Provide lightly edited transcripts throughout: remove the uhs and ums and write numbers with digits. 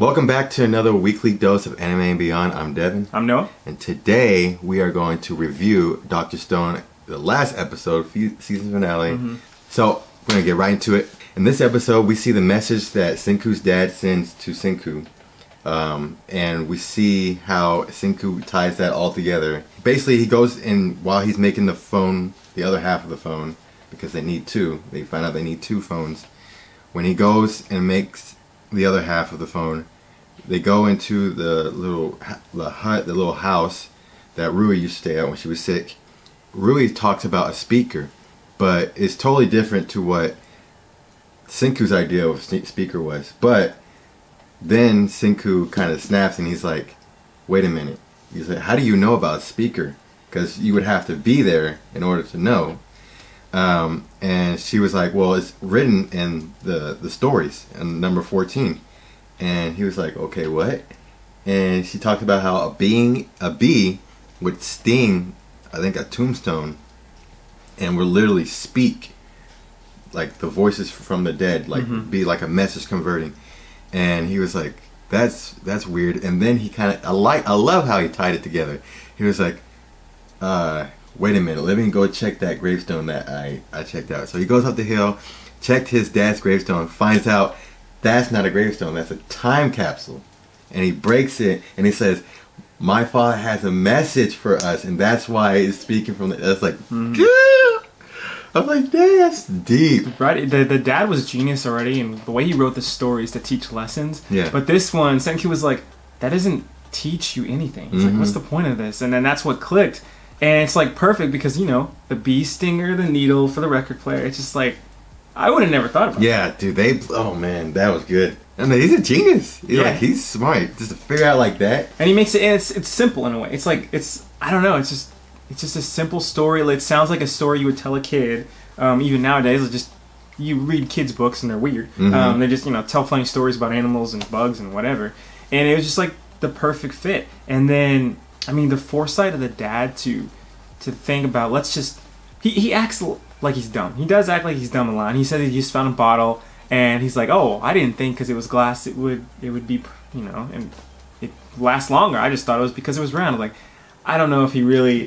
Welcome back to another weekly dose of Anime and Beyond. I'm Devin. I'm Noah. And today we are going to review Dr. Stone, the last episode, season finale. So we're going to get right into it. In this episode, we see the message that Senku's dad sends to Senku. And we see how Senku ties that all together. Basically, he goes in while he's making the phone, the other half of the phone, because they need two. They find out they need two phones. When he goes and makes the other half of the phone, they go into the little house that Rui used to stay at when she was sick. Rui talks about a speaker, but it's totally different to what Senku's idea of a speaker was. But then Senku kind of snaps and he's like, wait a minute. He's like, how do you know about a speaker? Because you would have to be there in order to know. And she was like, well, it's written in the stories in number 14. And he was like, okay, what? And she talked about how a bee would sting, I think, a tombstone and would literally speak like the voices from the dead, like be like a message converting. And he was like, that's weird. And then he kind of, I love how he tied it together. He was like, wait a minute, let me go check that gravestone that I checked out. So he goes up the hill, checked his dad's gravestone, finds out that's not a gravestone, that's a time capsule. And he breaks it and he says, my father has a message for us, and that's why he's speaking from the, that's like, I'm like, dang, that's deep. Right, the dad was genius already, and the way he wrote the stories to teach lessons. Yeah. But this one, Senku was like, that doesn't teach you anything. He's like, what's the point of this? And then that's what clicked. And it's like perfect because, you know, the bee stinger, the needle for the record player. It's just like, I would have never thought about that. Yeah, dude, oh man, that was good. I mean, he's a genius. He's smart. Just to figure out like that. And he makes it, and it's simple in a way. It's like, I don't know, it's just a simple story. It sounds like a story you would tell a kid. Even nowadays, it's just, you read kids' books and they're weird. They just, you know, tell funny stories about animals and bugs and whatever. And it was just like the perfect fit. And then, I mean, the foresight of the dad to think about, let's just, he acts like he's dumb. He does act like he's dumb a lot. He said he just found a bottle, and he's like, oh, I didn't think because it was glass it would be, you know, and it lasts longer. I just thought it was because it was round. Like, I don't know if he really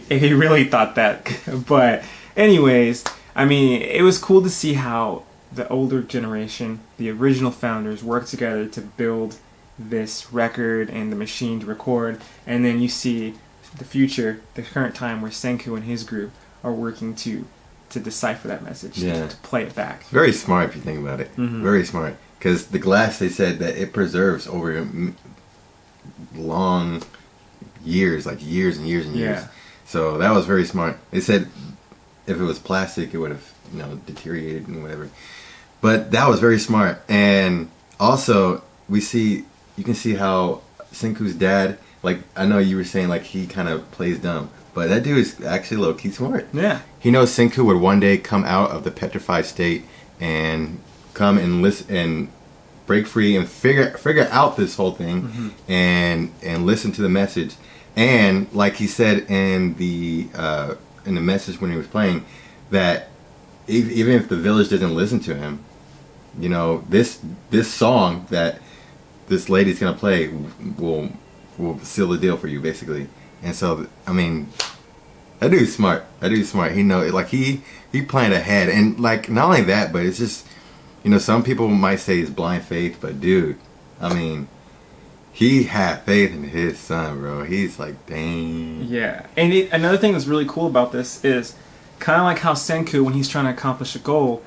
thought that. But anyways, I mean, it was cool to see how the older generation, the original founders, worked together to build this record and the machine to record. And then you see the future, the current time, where Senku and his group are working to decipher that message, to play it back. Very smart if you think about it. Very smart. Because the glass, they said that it preserves over long years, like years and years and years. Yeah. So that was very smart. They said if it was plastic, it would have, you know, deteriorated and whatever. But that was very smart. And also, you can see how Senku's dad, like, I know you were saying, like, he kind of plays dumb, but that dude is actually low-key smart. Yeah. He knows Senku would one day come out of the petrified state and come and listen and break free and figure out this whole thing and listen to the message. And like he said in the message when he was playing, that even if the village doesn't listen to him, you know, this song that this lady's gonna play will seal the deal for you, basically. And so, I mean, that dude's smart. He knows, like, he planned ahead. And, like, not only that, but it's just, you know, some people might say it's blind faith, but dude, I mean, he had faith in his son, bro. He's like, dang. Yeah. And another thing that's really cool about this is kind of like how Senku, when he's trying to accomplish a goal,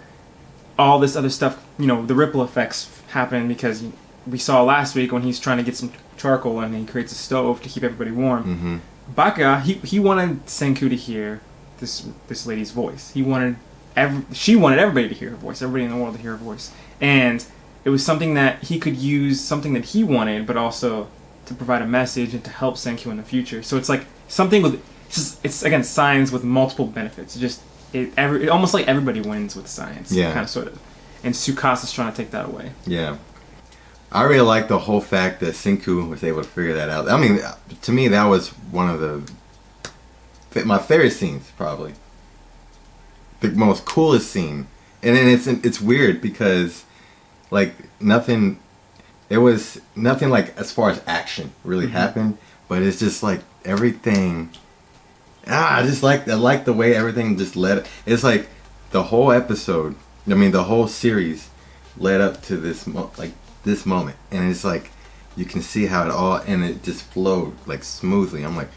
all this other stuff, you know, the ripple effects happen because we saw last week when he's trying to get some charcoal and he creates a stove to keep everybody warm. Byakuya, he wanted Senku to hear this lady's voice. She wanted everybody to hear her voice, everybody in the world to hear her voice. And it was something that he could use, something that he wanted, but also to provide a message and to help Senku in the future. So it's like something with, it's again, science with multiple benefits. It almost like everybody wins with science, kind of, sort of. And Tsukasa's trying to take that away. Yeah. I really like the whole fact that Senku was able to figure that out. I mean, to me, that was one of my favorite scenes, probably. The most coolest scene. And then it's weird because, like, nothing it was nothing like as far as action really happened, but it's just like everything. I like the way everything just led. It's like the whole episode. I mean, the whole series led up to this this moment, and it's like you can see how it just flowed like smoothly. I'm like,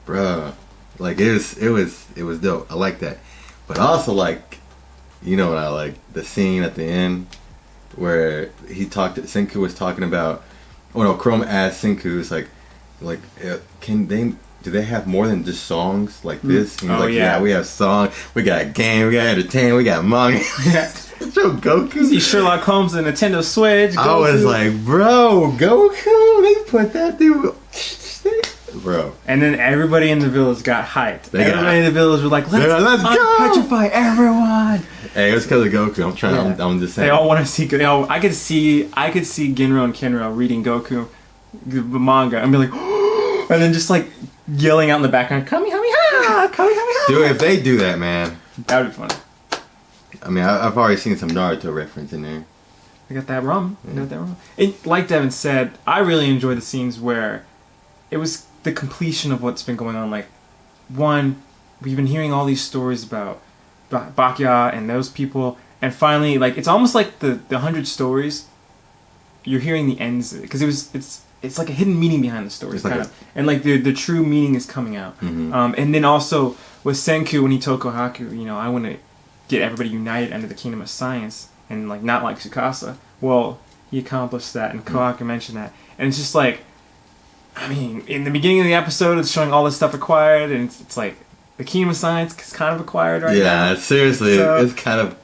bruh, like it was dope. I like that, but also like, you know what I like, the scene at the end where Senku was talking about, Chrome asked Senku, it's like do they have more than just songs like this? And he's yeah, we have songs, we got game, we got entertainment, we got manga. Show Goku. You see Sherlock Holmes and Nintendo Switch. Goku. I was like, bro, Goku, they put that dude, bro. And then everybody in the village got hyped. Everybody in the village was like, let's go! Petrify everyone! Hey, it was because of Goku. I'm just saying. They all want to see. I could see Ginro and Kenro reading Goku, the manga, and be like, and then just like yelling out in the background, Kamehameha! Kamehameha! Dude, if they do that, man, that would be funny. I mean, I've already seen some Naruto reference in there. I got that wrong. Like Devin said, I really enjoy the scenes where it was the completion of what's been going on. Like, one, we've been hearing all these stories about Byakuya and those people, and finally, like, it's almost like the 100 stories. You're hearing the ends of it because it's like a hidden meaning behind the stories, kind of, and like the true meaning is coming out. And then also with Senku when he told Kohaku, I want to get everybody united under the kingdom of science and not like Tsukasa. Well, he accomplished that, and Kohaku mentioned that, and it's just like, I mean, in the beginning of the episode, it's showing all this stuff acquired, and it's like the kingdom of science is kind of acquired right now. Yeah, seriously, it's kind of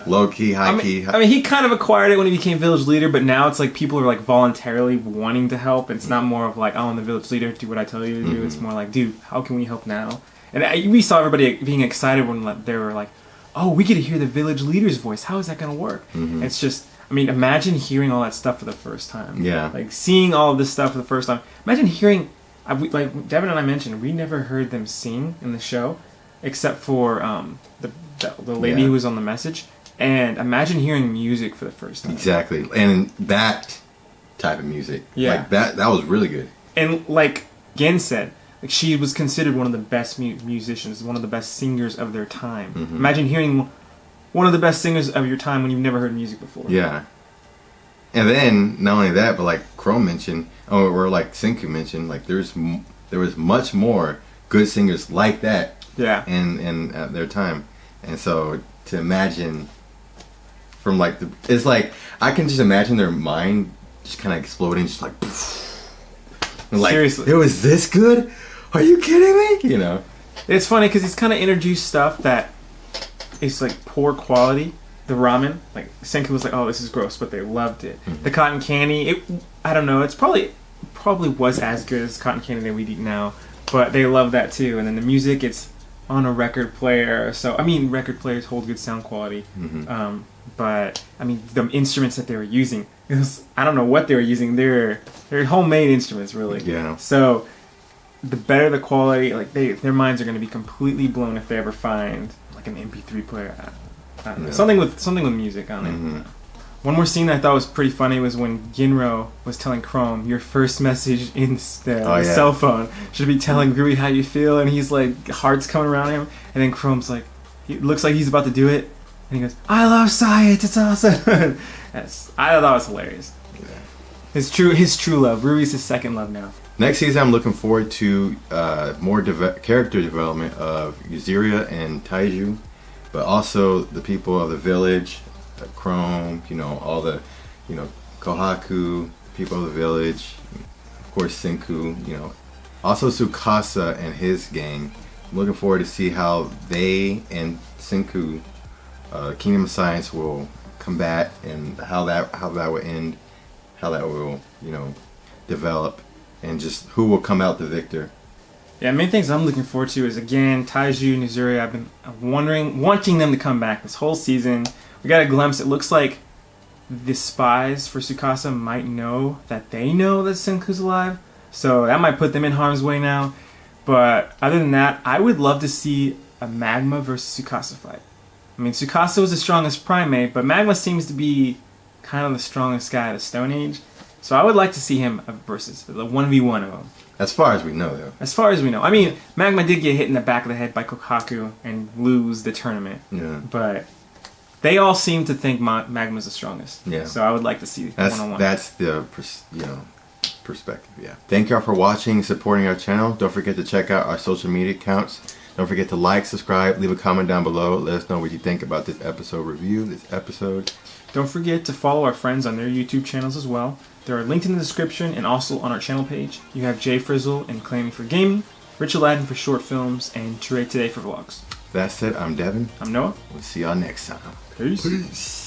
low key, high key. I mean, he kind of acquired it when he became village leader, but now it's like people are like voluntarily wanting to help. It's not more of like, oh, I'm the village leader, do what I tell you to do. It's more like, dude, how can we help now? And we saw everybody being excited when they were like, oh, we get to hear the village leader's voice. How is that going to work? It's just, I mean, imagine hearing all that stuff for the first time. Yeah. Like, seeing all of this stuff for the first time. Imagine hearing, like Devin and I mentioned, we never heard them sing in the show, except for the lady who was on the message. And imagine hearing music for the first time. Exactly. And that type of music. Yeah. Like, that was really good. And like Gen said, like, she was considered one of the best musicians, one of the best singers of their time. Imagine hearing one of the best singers of your time when you've never heard music before. Yeah. And then, not only that, but like Chrome mentioned, or like Senku mentioned, like there was much more good singers like that in their time. And so to imagine from like it's like, I can just imagine their mind just kind of exploding, just like, seriously, it was this good? Are you kidding me? It's funny because he's kind of introduced stuff that is like poor quality. The ramen, like Senku was like, oh, this is gross, but they loved it. The cotton candy, I don't know, it's probably was as good as cotton candy that we eat now, but they love that too. And then the music, it's on a record player, so I mean, record players hold good sound quality. But I mean, the instruments that they were using, I don't know what they were using. They're homemade instruments, really. Yeah. So the better the quality, like their minds are going to be completely blown if they ever find like an MP3 player. I don't know, something with music on it. One more scene that I thought was pretty funny was when Ginro was telling Chrome, your first message in the cell phone should be telling Rui how you feel, and he's like, hearts coming around him, and then Chrome's like, he looks like he's about to do it, and he goes, I love science, it's awesome. I thought it was hilarious. His true love. Rui's his second love now. Next season, I'm looking forward to more character development of Yuzuriya and Taiju, but also the people of the village, Chrome, all the, Kohaku, people of the village, of course Senku, also Tsukasa and his gang. I'm looking forward to see how they and Senku, Kingdom of Science, will combat, and how that will end, how that will, develop, and just who will come out the victor. Yeah, main things I'm looking forward to is, again, Taiju and Yuzuriya. I've been wanting them to come back this whole season. We got a glimpse. It looks like the spies for Tsukasa might know that they know that Senku's alive, so that might put them in harm's way now. But other than that, I would love to see a Magma versus Tsukasa fight. I mean, Tsukasa was the strongest primate, but Magma seems to be kind of the strongest guy of the Stone Age. So I would like to see him versus the 1v1 of them. As far as we know, though. As far as we know. I mean, Magma did get hit in the back of the head by Kohaku and lose the tournament. Yeah. But they all seem to think Magma's the strongest. Yeah. So I would like to see one-on-one. That's the perspective, yeah. Thank y'all for watching and supporting our channel. Don't forget to check out our social media accounts. Don't forget to like, subscribe, leave a comment down below. Let us know what you think about this episode review, this episode. Don't forget to follow our friends on their YouTube channels as well. There are links in the description and also on our channel page. You have Jay Frizzle and Claiming for Gaming, Rich Aladdin for short films, and Trey Today for vlogs. That's it. I'm Devin. I'm Noah. We'll see y'all next time. Peace. Peace.